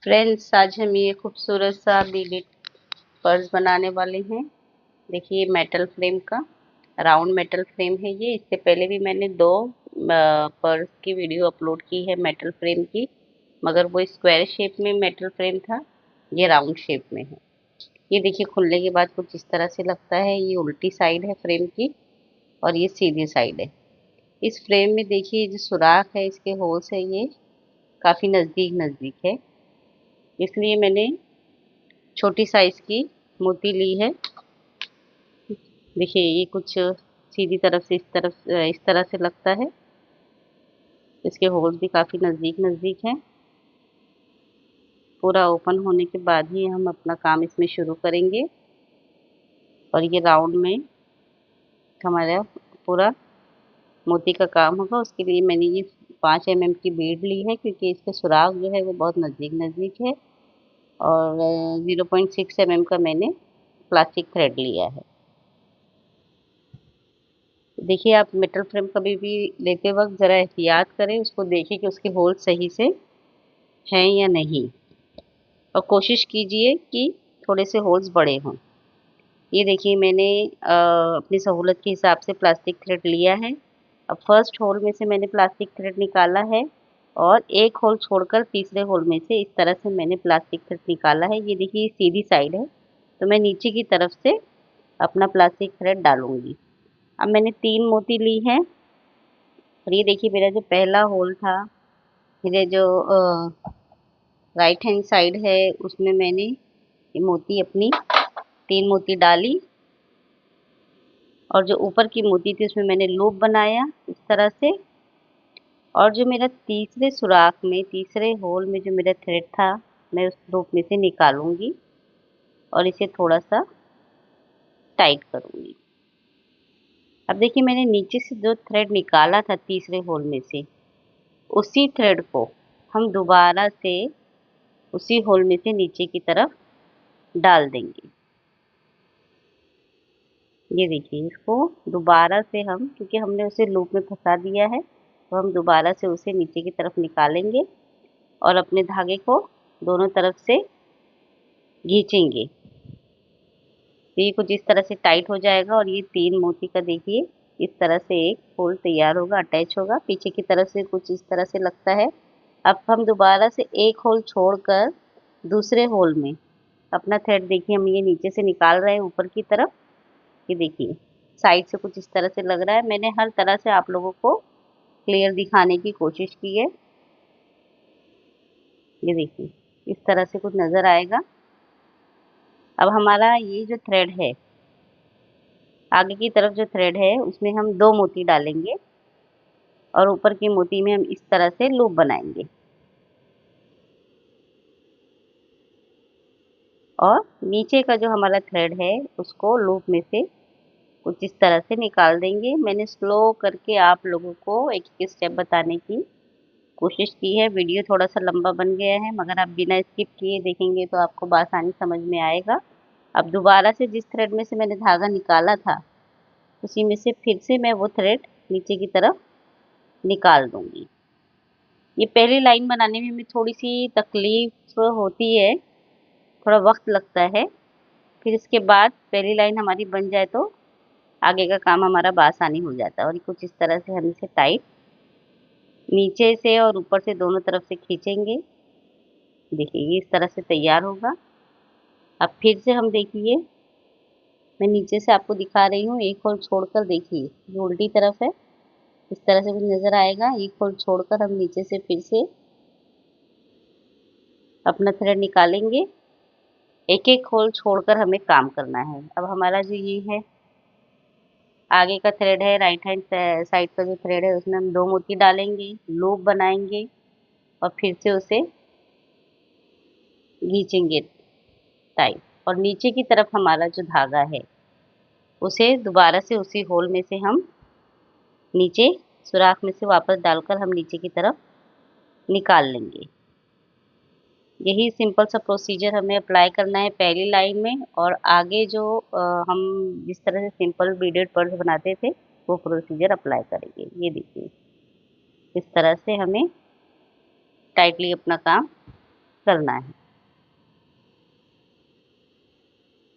Friends, आज हम ये खूबसूरत सा बीडेड पर्स बनाने वाले हैं। देखिए, मेटल फ्रेम का राउंड मेटल फ्रेम है ये। इससे पहले भी मैंने दो पर्स की वीडियो अपलोड की है मेटल फ्रेम की, मगर वो स्क्वायर शेप में मेटल फ्रेम था, ये राउंड शेप में है। ये देखिए, खुलने के बाद कुछ इस तरह से लगता है। ये उल्टी साइड है फ्रेम की और ये सीधी साइड है। इस फ्रेम में देखिए, जो सुराख है, इसके होल्स है, ये काफी नजदीक नजदीक है, इसलिए मैंने छोटी साइज की मोती ली है। देखिए, ये कुछ सीधी तरफ से इस तरह से लगता है। इसके होल्स भी काफी नजदीक नजदीक हैं। पूरा ओपन होने के बाद ही हम अपना काम इसमें शुरू करेंगे। और ये राउंड में हमारा पूरा मोती का काम होगा। उसके लिए मैंने ये 5 mm की बीड ली है, क्योंकि इसके सुराख जो है वो बहुत नजदीक नजदीक है। और 0.6 mm का मैंने प्लास्टिक थ्रेड लिया है। देखिए, आप मेटल फ्रेम कभी भी लेते वक्त ज़रा एहतियात करें, उसको देखें कि उसके होल सही से हैं या नहीं, और कोशिश कीजिए कि थोड़े से होल्स बड़े हों। ये देखिए, मैंने अपनी सहूलत के हिसाब से प्लास्टिक थ्रेड लिया है। अब फर्स्ट होल में से मैंने प्लास्टिक थ्रेड निकाला है, और एक होल छोड़कर तीसरे होल में से इस तरह से मैंने प्लास्टिक थ्रेड निकाला है। ये देखिए, सीधी साइड है, तो मैं नीचे की तरफ से अपना प्लास्टिक थ्रेड डालूंगी। अब मैंने 3 मोती ली है, और ये देखिए, मेरा जो पहला होल था, मेरे जो राइट हैंड साइड है, उसमें मैंने ये मोती अपनी 3 मोती डाली, और जो ऊपर की मोती थी उसमें मैंने लूप बनाया इस तरह से। और जो मेरा तीसरे सुराख में, तीसरे होल में जो मेरा थ्रेड था, मैं उस लूप में से निकालूंगी और इसे थोड़ा सा टाइट करूंगी। अब देखिए, मैंने नीचे से जो थ्रेड निकाला था तीसरे होल में से, उसी थ्रेड को हम दोबारा से उसी होल में से नीचे की तरफ डाल देंगे। ये देखिए, इसको दोबारा से हम, क्योंकि हमने उसे लूप में फंसा दिया है, तो हम दोबारा से उसे नीचे की तरफ निकालेंगे और अपने धागे को दोनों तरफ से खींचेंगे। तो ये कुछ इस तरह से टाइट हो जाएगा, और ये 3 मोती का देखिए इस तरह से एक होल तैयार होगा, अटैच होगा। पीछे की तरफ से कुछ इस तरह से लगता है। अब हम दोबारा से एक होल छोड़कर दूसरे होल में अपना थ्रेड, देखिए, हम ये नीचे से निकाल रहे हैं ऊपर की तरफ। ये देखिए, साइड से कुछ इस तरह से लग रहा है। मैंने हर तरह से आप लोगों को क्लियर दिखाने की कोशिश की है। ये देखिए, इस तरह से कुछ नजर आएगा। अब हमारा ये जो थ्रेड है, आगे की तरफ जो थ्रेड है, उसमें हम 2 मोती डालेंगे, और ऊपर की मोती में हम इस तरह से लूप बनाएंगे, और नीचे का जो हमारा थ्रेड है उसको लूप में से कुछ इस तरह से निकाल देंगे। मैंने स्लो करके आप लोगों को एक एक स्टेप बताने की कोशिश की है। वीडियो थोड़ा सा लंबा बन गया है, मगर आप बिना स्किप किए देखेंगे तो आपको बआसानी समझ में आएगा। अब दोबारा से जिस थ्रेड में से मैंने धागा निकाला था, उसी में से फिर से मैं वो थ्रेड नीचे की तरफ निकाल दूंगी। ये पहली लाइन बनाने में हमें थोड़ी सी तकलीफ होती है, थोड़ा वक्त लगता है। फिर इसके बाद पहली लाइन हमारी बन जाए तो आगे का काम हमारा बआसानी हो जाता है। और कुछ इस तरह से हम इसे टाइट नीचे से और ऊपर से दोनों तरफ से खींचेंगे। देखिए, ये इस तरह से तैयार होगा। अब फिर से हम, देखिए, मैं नीचे से आपको दिखा रही हूँ, एक होल छोड़कर, देखिए ये उल्टी तरफ है, इस तरह से कुछ नजर आएगा। एक होल छोड़कर हम नीचे से फिर से अपना थ्रेड निकालेंगे। एक एक होल छोड़कर हमें काम करना है। अब हमारा जो ये है, आगे का थ्रेड है, राइट हैंड साइड का जो थ्रेड है, उसमें हम 2 मोती डालेंगे, लूप बनाएंगे, और फिर से उसे खींचेंगे टाइट। और नीचे की तरफ हमारा जो धागा है, उसे दोबारा से उसी होल में से हम नीचे सुराख में से वापस डालकर हम नीचे की तरफ निकाल लेंगे। यही सिंपल सा प्रोसीजर हमें अप्लाई करना है पहली लाइन में, और आगे जो हम जिस तरह से सिंपल बीडेड पर्स बनाते थे, वो प्रोसीजर अप्लाई करेंगे। ये देखिए, इस तरह से हमें टाइटली अपना काम करना है।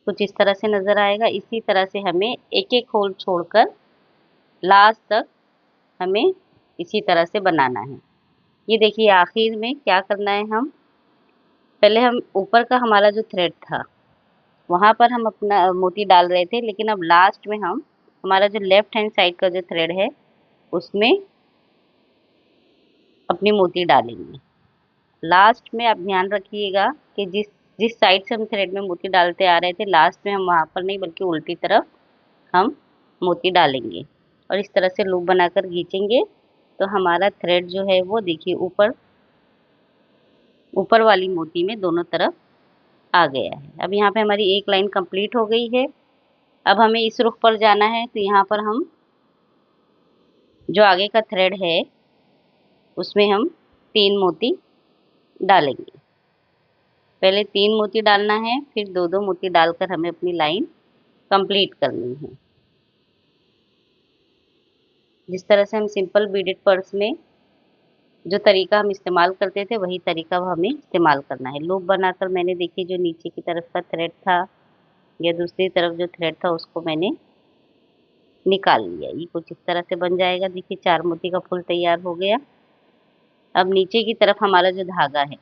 कुछ इस तरह से नजर आएगा। इसी तरह से हमें एक एक होल छोड़कर लास्ट तक हमें इसी तरह से बनाना है। ये देखिए आखिर में क्या करना है, हम पहले हम ऊपर का हमारा जो थ्रेड था वहां पर हम अपना मोती डाल रहे थे, लेकिन अब लास्ट में हम हमारा जो लेफ्ट हैंड साइड का जो थ्रेड है उसमें अपनी मोती डालेंगे। लास्ट में आप ध्यान रखिएगा कि जिस जिस साइड से हम थ्रेड में मोती डालते आ रहे थे लास्ट में हम वहां पर नहीं बल्कि उल्टी तरफ हम मोती डालेंगे और इस तरह से लूप बनाकर खींचेंगे तो हमारा थ्रेड जो है वो देखिए ऊपर ऊपर वाली मोती में दोनों तरफ आ गया है। अब यहाँ पे हमारी एक लाइन कंप्लीट हो गई है। अब हमें इस रुख पर जाना है तो यहाँ पर हम जो आगे का थ्रेड है उसमें हम 3 मोती डालेंगे। पहले 3 मोती डालना है, फिर 2-2 मोती डालकर हमें अपनी लाइन कंप्लीट करनी है। जिस तरह से हम सिंपल बीडेड पर्स में जो तरीका हम इस्तेमाल करते थे वही तरीका अब हमें इस्तेमाल करना है। लूप बनाकर मैंने देखिए जो नीचे की तरफ का थ्रेड था या दूसरी तरफ जो थ्रेड था उसको मैंने निकाल लिया। ये कुछ इस तरह से बन जाएगा। देखिए 4 मोती का फूल तैयार हो गया। अब नीचे की तरफ हमारा जो धागा है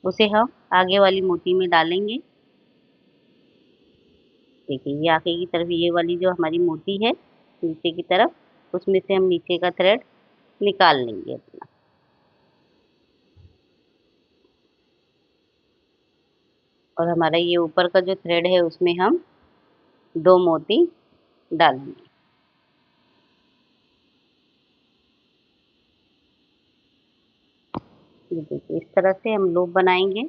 उसे हम आगे वाली मोती में डालेंगे। देखिए ये आगे की तरफ ये वाली जो हमारी मोती है नीचे की तरफ उसमें से हम नीचे का थ्रेड निकाल लेंगे अपना। और हमारा ये ऊपर का जो थ्रेड है उसमें हम 2 मोती डालेंगे। ये देखिए इस तरह से हम लूप बनाएंगे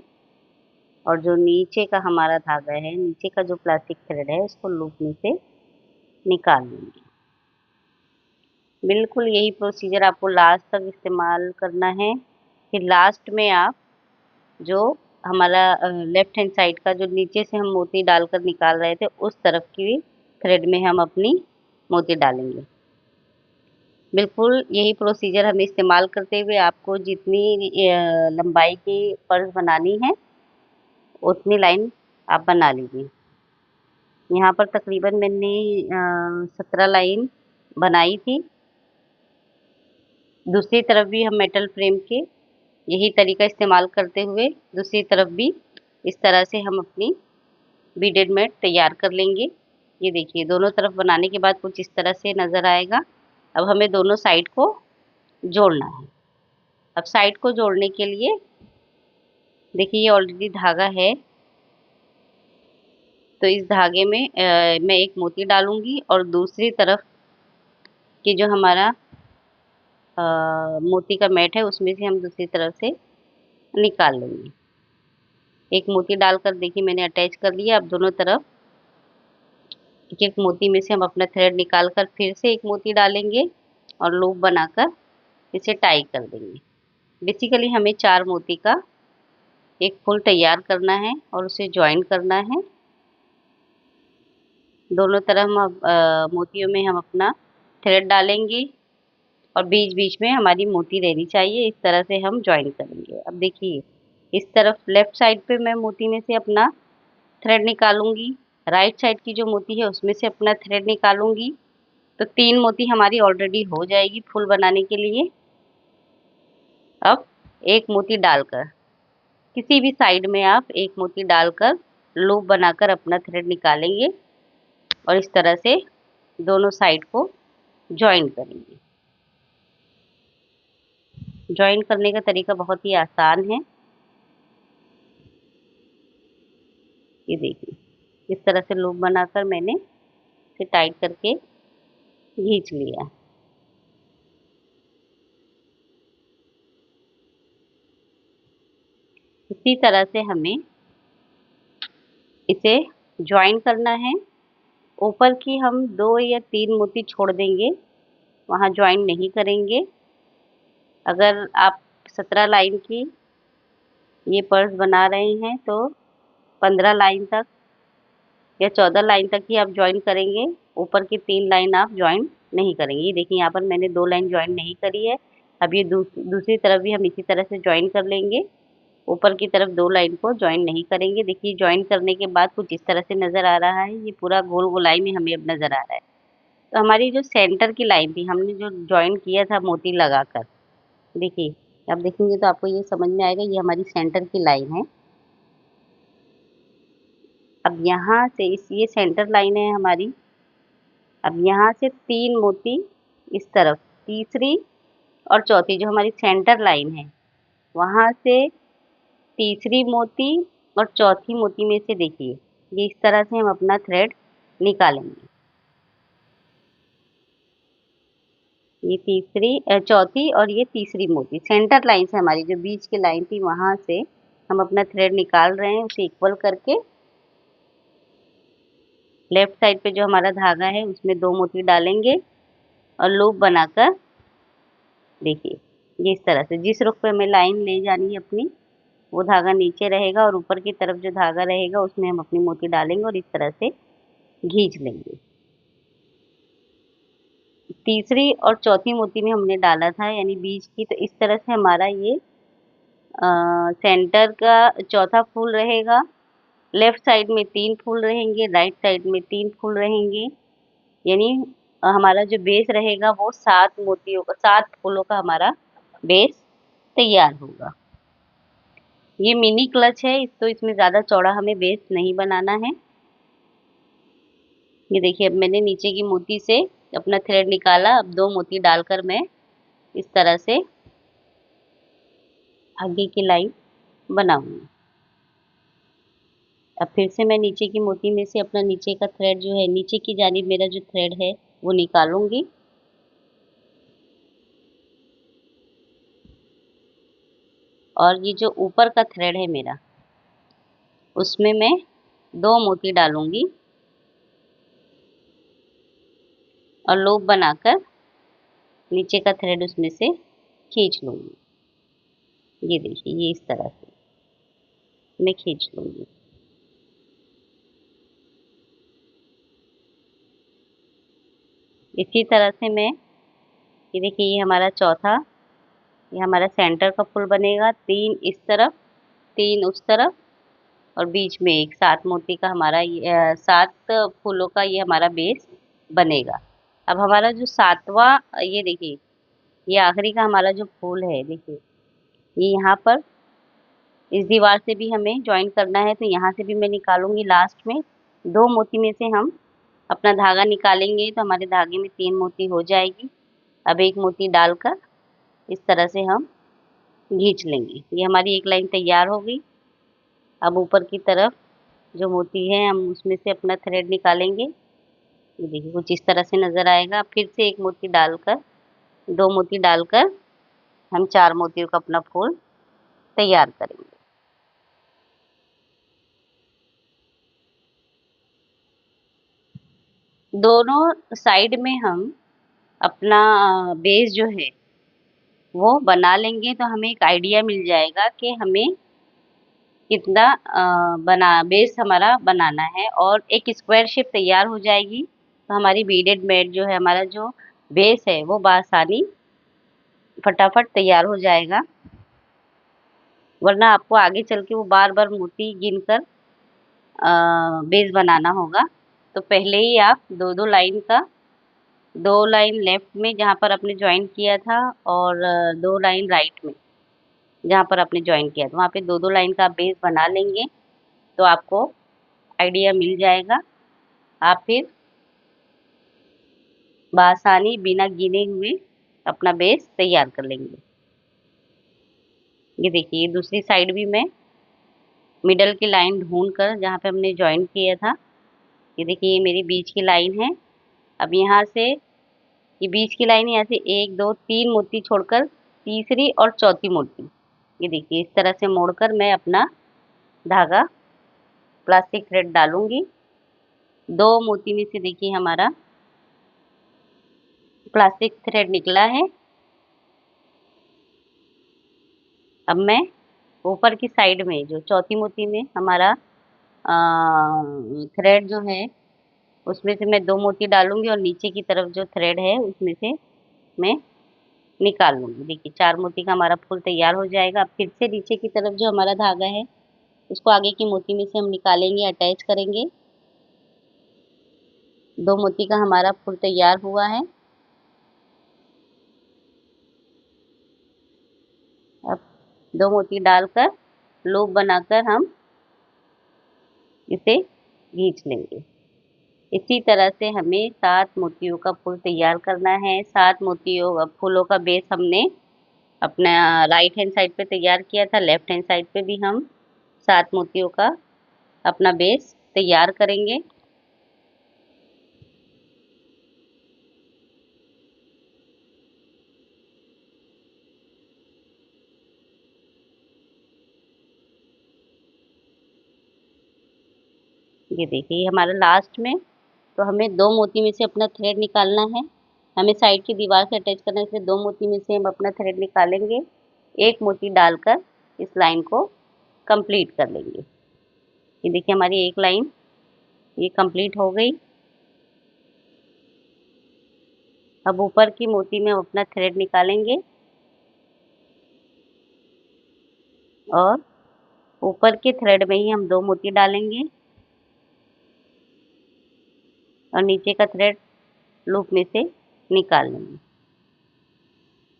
और जो नीचे का हमारा धागा है नीचे का जो प्लास्टिक थ्रेड है उसको लूप में से निकाल लेंगे। बिल्कुल यही प्रोसीजर आपको लास्ट तक इस्तेमाल करना है। फिर लास्ट में आप जो हमारा लेफ्ट हैंड साइड का जो नीचे से हम मोती डालकर निकाल रहे थे उस तरफ की थ्रेड में हम अपनी मोती डालेंगे। बिल्कुल यही प्रोसीजर हमें इस्तेमाल करते हुए आपको जितनी लंबाई की पर्स बनानी है उतनी लाइन आप बना लीजिए। यहाँ पर तकरीबन मैंने 17 लाइन बनाई थी। दूसरी तरफ भी हम मेटल फ्रेम के यही तरीका इस्तेमाल करते हुए दूसरी तरफ भी इस तरह से हम अपनी बीडेड मैट तैयार कर लेंगे। ये देखिए दोनों तरफ बनाने के बाद कुछ इस तरह से नज़र आएगा। अब हमें दोनों साइड को जोड़ना है। अब साइड को जोड़ने के लिए देखिए ये ऑलरेडी धागा है तो इस धागे में मैं एक मोती डालूंगी और दूसरी तरफ की जो हमारा मोती का मैट है उसमें से हम दूसरी तरफ से निकाल लेंगे। एक मोती डालकर देखिए मैंने अटैच कर लिया। अब दोनों तरफ एक एक मोती में से हम अपना थ्रेड निकाल कर फिर से एक मोती डालेंगे और लूप बनाकर इसे टाई कर देंगे। बेसिकली हमें 4 मोती का एक फूल तैयार करना है और उसे ज्वाइन करना है। दोनों तरफ हम मोतियों में हम अपना थ्रेड डालेंगे और बीच बीच में हमारी मोती रहनी चाहिए। इस तरह से हम ज्वाइन करेंगे। अब देखिए इस तरफ लेफ्ट साइड पे मैं मोती में से अपना थ्रेड निकालूंगी, राइट साइड की जो मोती है उसमें से अपना थ्रेड निकालूंगी तो 3 मोती हमारी ऑलरेडी हो जाएगी फूल बनाने के लिए। अब एक मोती डालकर किसी भी साइड में आप एक मोती डालकर लूप बनाकर अपना थ्रेड निकालेंगे और इस तरह से दोनों साइड को ज्वाइन करेंगे। ज्वाइन करने का तरीका बहुत ही आसान है। ये देखिए इस तरह से लूप बनाकर मैंने इसे टाइट करके खींच लिया। इसी तरह से हमें इसे ज्वाइन करना है। ऊपर की हम 2 या 3 मोती छोड़ देंगे, वहाँ ज्वाइन नहीं करेंगे। अगर आप 17 लाइन की ये पर्स बना रहे हैं तो 15 लाइन तक या 14 लाइन तक ही आप ज्वाइन करेंगे। ऊपर की 3 लाइन आप ज्वाइन नहीं करेंगे। ये देखिए यहाँ पर मैंने 2 लाइन ज्वाइन नहीं करी है। अब ये दूसरी तरफ भी हम इसी तरह से ज्वाइन कर लेंगे। ऊपर की तरफ 2 लाइन को ज्वाइन नहीं करेंगे। देखिए ज्वाइन करने के बाद कुछ इस तरह से नज़र आ रहा है, ये पूरा गोल गोलाई में हमें अब नज़र आ रहा है। तो हमारी जो सेंटर की लाइन थी, हमने जो ज्वाइन किया था मोती लगाकर, देखिए अब देखेंगे तो आपको ये समझ में आएगा, ये हमारी सेंटर की लाइन है। अब यहाँ से ये सेंटर लाइन है हमारी। अब यहाँ से 3 मोती इस तरफ, तीसरी और चौथी जो हमारी सेंटर लाइन है, वहाँ से तीसरी मोती और चौथी मोती में से देखिए, ये इस तरह से हम अपना थ्रेड निकालेंगे। ये चौथी और ये तीसरी मोती सेंटर लाइन से, हमारी जो बीच की लाइन थी वहां से हम अपना थ्रेड निकाल रहे हैं। उसे इक्वल करके लेफ्ट साइड पे जो हमारा धागा है उसमें 2 मोती डालेंगे और लूप बनाकर देखिए ये इस तरह से, जिस रुख पे हमें लाइन ले जानी है अपनी, वो धागा नीचे रहेगा और ऊपर की तरफ जो धागा रहेगा उसमें हम अपनी मोती डालेंगे और इस तरह से खींच लेंगे। तीसरी और चौथी मोती में हमने डाला था यानी बीच की, तो इस तरह से हमारा ये सेंटर का चौथा फूल रहेगा। लेफ्ट साइड में 3 फूल रहेंगे, राइट साइड में 3 फूल रहेंगे, यानी हमारा जो बेस रहेगा वो 7 मोतियों का, 7 फूलों का हमारा बेस तैयार होगा। ये मिनी क्लच है, तो इसमें ज़्यादा चौड़ा हमें बेस नहीं बनाना है। ये देखिए अब मैंने नीचे की मोती से अपना थ्रेड निकाला। अब 2 मोती डालकर मैं इस तरह से आगे की लाइन बनाऊंगी। अब फिर से मैं नीचे की मोती में से अपना नीचे का थ्रेड जो है, नीचे की जानिब मेरा जो थ्रेड है वो निकालूंगी। और ये जो ऊपर का थ्रेड है मेरा, उसमें मैं 2 मोती डालूंगी और लूप बनाकर नीचे का थ्रेड उसमें से खींच लूंगी। ये देखिए ये इस तरह से मैं खींच लूंगी। इसी तरह से मैं, ये देखिए ये हमारा चौथा, ये हमारा सेंटर का फूल बनेगा। 3 इस तरफ, 3 उस तरफ और बीच में एक 7 मोती का हमारा 7 फूलों का ये हमारा बेस बनेगा। अब हमारा जो 7वां, ये देखिए ये आखिरी का हमारा जो फूल है, देखिए ये यहाँ पर इस दीवार से भी हमें ज्वाइन करना है, तो यहाँ से भी मैं निकालूंगी। लास्ट में 2 मोती में से हम अपना धागा निकालेंगे तो हमारे धागे में 3 मोती हो जाएगी। अब एक मोती डालकर इस तरह से हम खींच लेंगे। ये हमारी एक लाइन तैयार हो गई। अब ऊपर की तरफ जो मोती है हम उसमें से अपना थ्रेड निकालेंगे। ये देखिए कुछ इस तरह से नज़र आएगा। फिर से एक मोती डालकर, 2 मोती डालकर हम 4 मोतियों का अपना फूल तैयार करेंगे। दोनों साइड में हम अपना बेस जो है वो बना लेंगे, तो हमें एक आइडिया मिल जाएगा कि हमें कितना बेस हमारा बनाना है और एक स्क्वायर शेप तैयार हो जाएगी। तो हमारी बीडेड मैट जो है, हमारा जो बेस है वो बआसानी फटाफट तैयार हो जाएगा। वरना आपको आगे चल के वो बार बार मोती गिनकर बेस बनाना होगा। तो पहले ही आप 2-2 लाइन का, 2 लाइन लेफ्ट में जहाँ पर आपने ज्वाइन किया था और 2 लाइन राइट में जहाँ पर आपने ज्वाइन किया था, वहाँ पे 2-2 लाइन का आप बेस बना लेंगे तो आपको आइडिया मिल जाएगा। आप फिर बआसानी बिना गिने हुए अपना बेस तैयार कर लेंगे। ये देखिए दूसरी साइड भी मैं मिडल की लाइन ढूंढ कर जहाँ पे हमने ज्वाइन किया था, ये देखिए ये मेरी बीच की लाइन है। अब यहाँ से ये बीच की लाइन, यहाँ से 1 2 3 मोती छोड़कर तीसरी और चौथी मोती, ये देखिए इस तरह से मोड़कर मैं अपना धागा प्लास्टिक थ्रेड डालूंगी। 2 मोती में से देखिए हमारा प्लास्टिक थ्रेड निकला है। अब मैं ऊपर की साइड में जो चौथी मोती में हमारा थ्रेड जो है उसमें से मैं 2 मोती डालूंगी और नीचे की तरफ जो थ्रेड है उसमें से मैं निकाल लूंगी। देखिए 4 मोती का हमारा फूल तैयार हो जाएगा। अब फिर से नीचे की तरफ जो हमारा धागा है उसको आगे की मोती में से हम निकालेंगे, अटैच करेंगे। 2 मोती का हमारा फूल तैयार हुआ है। अब 2 मोती डालकर लूप बनाकर हम इसे खींच लेंगे। इसी तरह से हमें 7 मोतियों का फूल तैयार करना है। 7 मोतियों फूलों का बेस हमने अपना राइट हैंड साइड पे तैयार किया था, लेफ्ट हैंड साइड पे भी हम 7 मोतियों का अपना बेस तैयार करेंगे। ये देखिए हमारा लास्ट में, तो हमें 2 मोती में से अपना थ्रेड निकालना है। हमें साइड की दीवार से अटैच करना है, इसलिए 2 मोती में से हम अपना थ्रेड निकालेंगे। 1 मोती डालकर इस लाइन को कंप्लीट कर लेंगे। ये देखिए हमारी एक लाइन ये कंप्लीट हो गई। अब ऊपर की मोती में हम अपना थ्रेड निकालेंगे और ऊपर के थ्रेड में ही हम 2 मोती डालेंगे और नीचे का थ्रेड लूप में से निकाल लेंगे।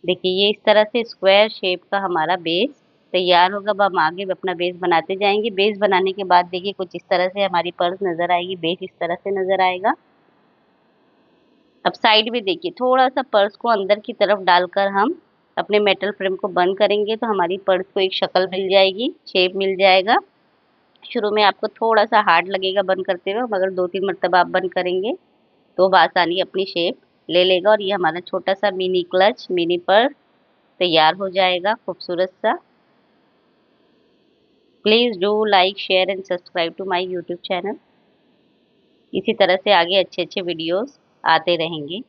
देखिए ये इस तरह से स्क्वायर शेप का हमारा बेस तैयार होगा। अब हम आगे अपना बेस बनाते जाएंगे। बेस बनाने के बाद देखिए कुछ इस तरह से हमारी पर्स नजर आएगी, बेस इस तरह से नजर आएगा। अब साइड में देखिए थोड़ा सा पर्स को अंदर की तरफ डालकर हम अपने मेटल फ्रेम को बंद करेंगे, तो हमारी पर्स को एक शक्ल मिल जाएगी, शेप मिल जाएगा। शुरू में आपको थोड़ा सा हार्ड लगेगा बंद करते हुए, मगर 2-3 मरतबा आप बंद करेंगे तो आसानी अपनी शेप ले लेगा और ये हमारा छोटा सा मिनी क्लच, मिनी पर्स तैयार हो जाएगा खूबसूरत सा। Please do like, share and subscribe to my YouTube channel. इसी तरह से आगे अच्छे अच्छे वीडियोस आते रहेंगे।